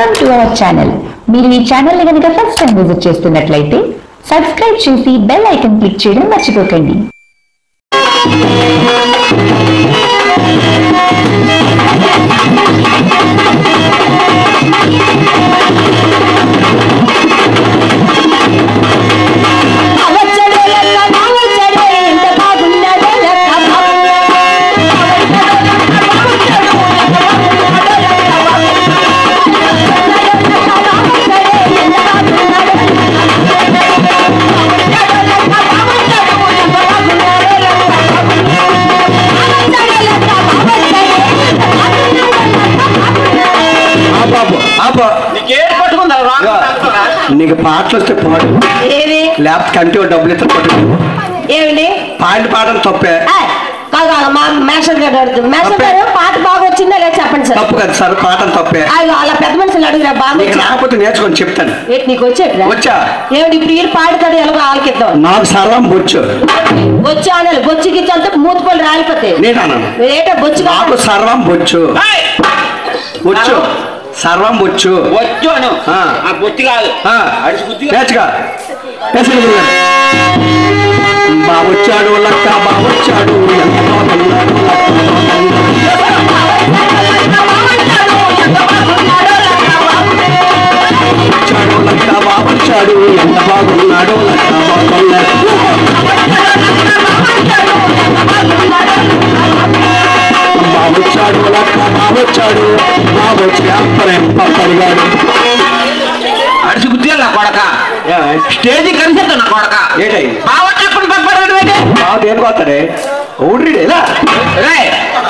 Welcome to our channel. మీరు ఈ channel ని కనుక ఫస్ట్ టైం విజిట్ చేస్తున్నట్లయితే సబ్స్క్రైబ్ చేసి బెల్ ఐకాన్ క్లిక్ చేయడం మర్చిపోకండి. నీకు పాటలు వస్తే పాడు, లేకపోతే కంటి డబ్బులు ఇస్తే పట్టు. ఏమిటి పాటలు పాడడం తప్పే పాట బాగా వచ్చిందా లేదా చెప్పండి సార్. తప్పు కదా సార్, పాటలు తప్పే. అలా పెద్ద మనుషులు అడుగురా బాగా రాకపోతే నేర్చుకొని చెప్తాను. నీకు వచ్చేట్రా వచ్చా ఏమిటి ఇప్పుడు ఈ పాడతాడు ఎలాగో ఆలకిద్దాం. నాకు సర్వం బొచ్చు బొచ్చు అనాలి. బొచ్చు గిచ్చు అంతా మూతిపళ్ళు రాలిపోతాయి. నేను ఏటో బొచ్చు నాకు సర్వం బొచ్చు బొచ్చు సర్వం బొచ్చు వచ్చు అను బొచ్చు కాదు నేర్చుగా బాబొచ్చాడు లక్క బాబొచ్చాడు ఎంత బాగున్నాడు వచ్చాడు లక్క బాబొచ్చాడు ఎంత బాగున్నాడు లక్క బాగున్నాడు బాబొచ్చాడు లక్క బాబొచ్చాడు బాబొచ్చి అప్పడిగాడు అడిసి గుర్తు నా కొడక స్టేజ్ కలిసేద్దాం నా కొడక ఏంటై బాగా బాగా దేనికి వస్తాడే ఊడ్రీడేలా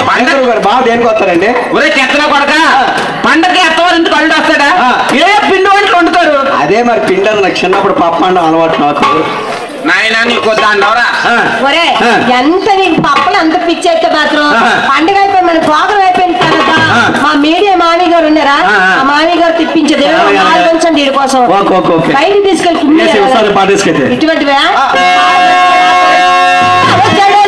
పండుగ గారు బాగా దేనికి వస్తారండి. ఒరే చెత్తనా కొడక పండగకి ఎత్తవారు ఇంటికి అల్లుడు వస్తాడా ఏ పిండి వంటలు వండుతారు. అదే మరి పిండి నాకు చిన్నప్పుడు పప్పు అండం అలవాటు నాకు. నాయన నీకు దాండవరా ఒరే ఎంత నీకు పప్పలు అంత పిచ్చి అయితే మాత్రం పండుగ అయిపోయి మన ప్రోగ్రాం అయిపోయిన తర్వాత మా మీడియా మామీ గారు ఉన్నారా ఆ మామీ గారు తిప్పించదు ఉంచండి వీడి కోసం బయటికి తీసుకెళ్ళి పాటేసుకైతే ఇటువంటివే వచ్చాడు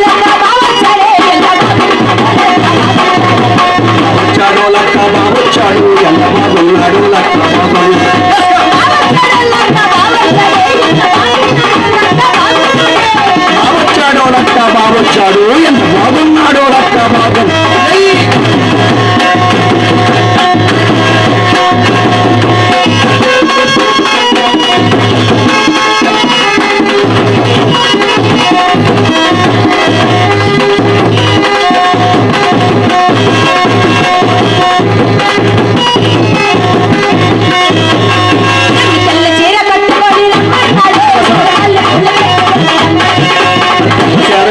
లక్క బాబొచ్చాడు ఎంత బాగున్నాడు లక్క బాబొచ్చాడు లక్క బాబొచ్చాడు ఎంత బాగున్నాడు లక్క బాబు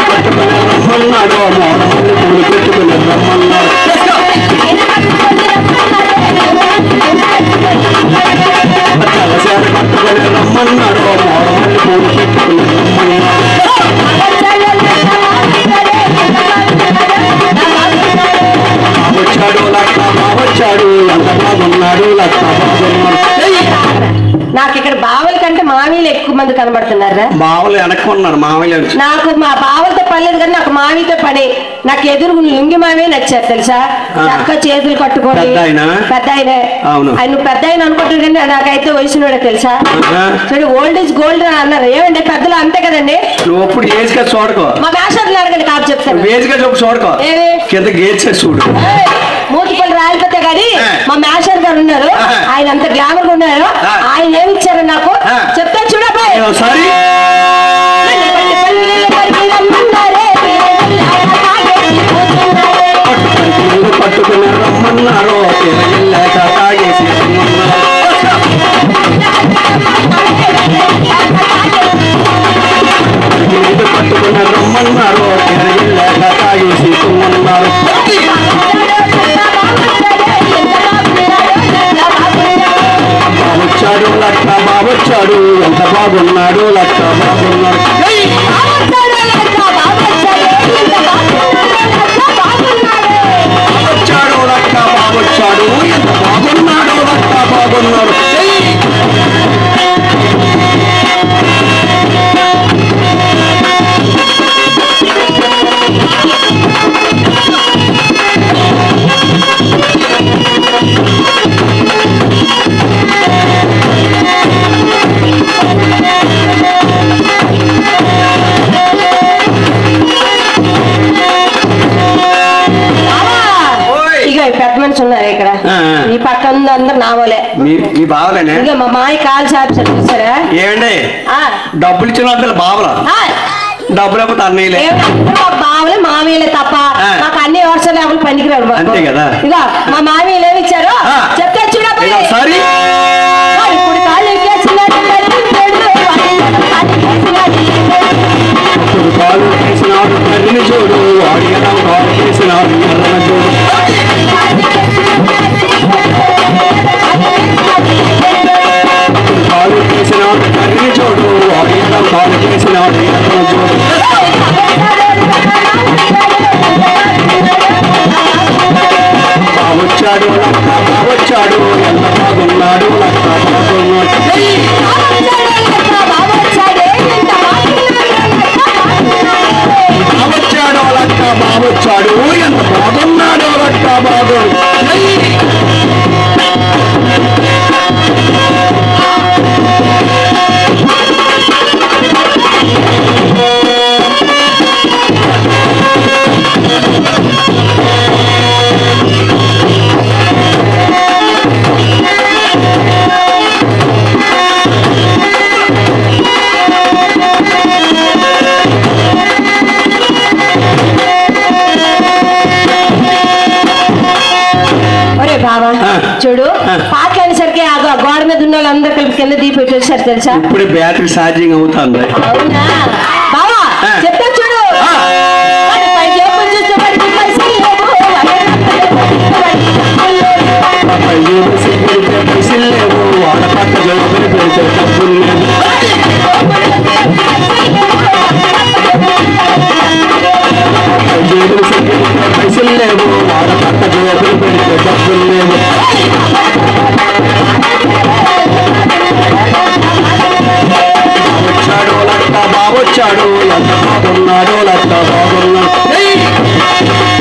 రమ్మన్నాడు మోడమల్లి పూలు పెట్టుకుని రమ్మన్నాడు తెల్లసేర పట్టుకుని రమ్మన్నాడు మోడమల్లి పూలు పెట్టుకుని బాబొచ్చాడు లక్క బాబొచ్చాడు ఎంత బాగున్నాడు లక్క బాగున్నాడు. నాకు ఇక్కడ బావల కంటే మామీలు ఎక్కువ మంది కనబడుతున్నారా. బావలు వెనక్కున్నారు మామయ్య. నాకు మా బావలతో పర్లేదు కానీ నాకు మామీతో పని. నాకు ఎదురు లుంగి మావే నచ్చారు తెలుసా. చక్క చేతులు కట్టుకోండి పెద్ద ఆయన ఆయన నువ్వు పెద్ద ఆయన అనుకుంటున్నారు కానీ నాకైతే వయసునోడే తెలుసా. చూడు ఓల్డ్ ఈజ్ గోల్డ్ అన్నారు. ఏమండి పెద్దలు అంతే కదండి. నువ్వు ఇప్పుడు ఏజ్గా చూడకో. మా వేషాలు అడగండి కాపు చెప్తాను. ఏజ్గా చెప్పు చూడకో. కింద గేజ్ చూడు. మూతిపళ్ళు రాలిపోతే కానీ మా మేషర్ గారు ఉన్నారు. ఆయన అంత గ్లామర్ ఉన్నారు. ఆయన ఏమి ఇచ్చారు నాకు చెప్తా చూడబాయ్. పట్టుకుని రమ్మన్నారు తాగేసి పట్టుకుని రమ్మన్నారు తాగేసి తుమ్మన్నారు. బాబొచ్చాడు లక్క బాబొచ్చాడు ఎంత బాగున్నాడు లక్క బాగున్నాడు. బాబొచ్చాడు లక్క బాబొచ్చాడు ఎంత బాగున్నాడు లక్క బాగున్నాడు. కూర్చున్నారు ఇక్కడ. ఈ పక్కన అందరు నావలే. మీ బావలేనే? ఇంకా మా మాయ కాల్ చాపిసారు చూసారా? ఏమండి డబ్బులు ఇచ్చిన వాళ్ళు బావలా? డబ్బులు లేకపోతే అన్నయ్యలే. బావలే మామయ్యలే తప్ప మాకు అన్ని వర్షాలు లేకుండా పనికిరాడు. అంతే కదా. ఇక మా మామయ్యలు ఏమి ఇచ్చారు చెప్తే చూడప్పుడు సరే కాళ్ళు ఎక్కేసినాడు కాలు వేసినాడు తల్లిని చూడు వాడి కాలు వేసినాడు ఎర్రన చూడు కాలు వేసినాడు తల్లిని చూడు వాడి కాలు వేసినాడు ఎర్రన చూడు బావొచ్చాడు లక్క బావొచ్చాడు ఎంత బాగున్నాడు లక్క బాగున్నాడు బావొచ్చాడు లక్క బావొచ్చాడు ఎంత బాగున్నాడు లక్క బాగుడు చూడు పాటలు అనేసరికి గోడ మీద ఉన్న వాళ్ళందరూ కలిపి కింద దీపి వచ్చేసారు తెలుసా? ఇప్పుడు బ్యాటరీ ఛార్జింగ్ అవుతుంది. అవునా బావా చెప్తా చూడు పైసలు లేవు వాళ్ళ పక్క జోబులు పెడితే డబ్బులు లేవు పైసలు లేవు వాళ్ళ పక్క జోబులు పెడితే డబ్బులు లేవు వచ్చాడు లక్క బావొచ్చాడు ఎంత బాగున్నాడు లక్క బాగున్నాడు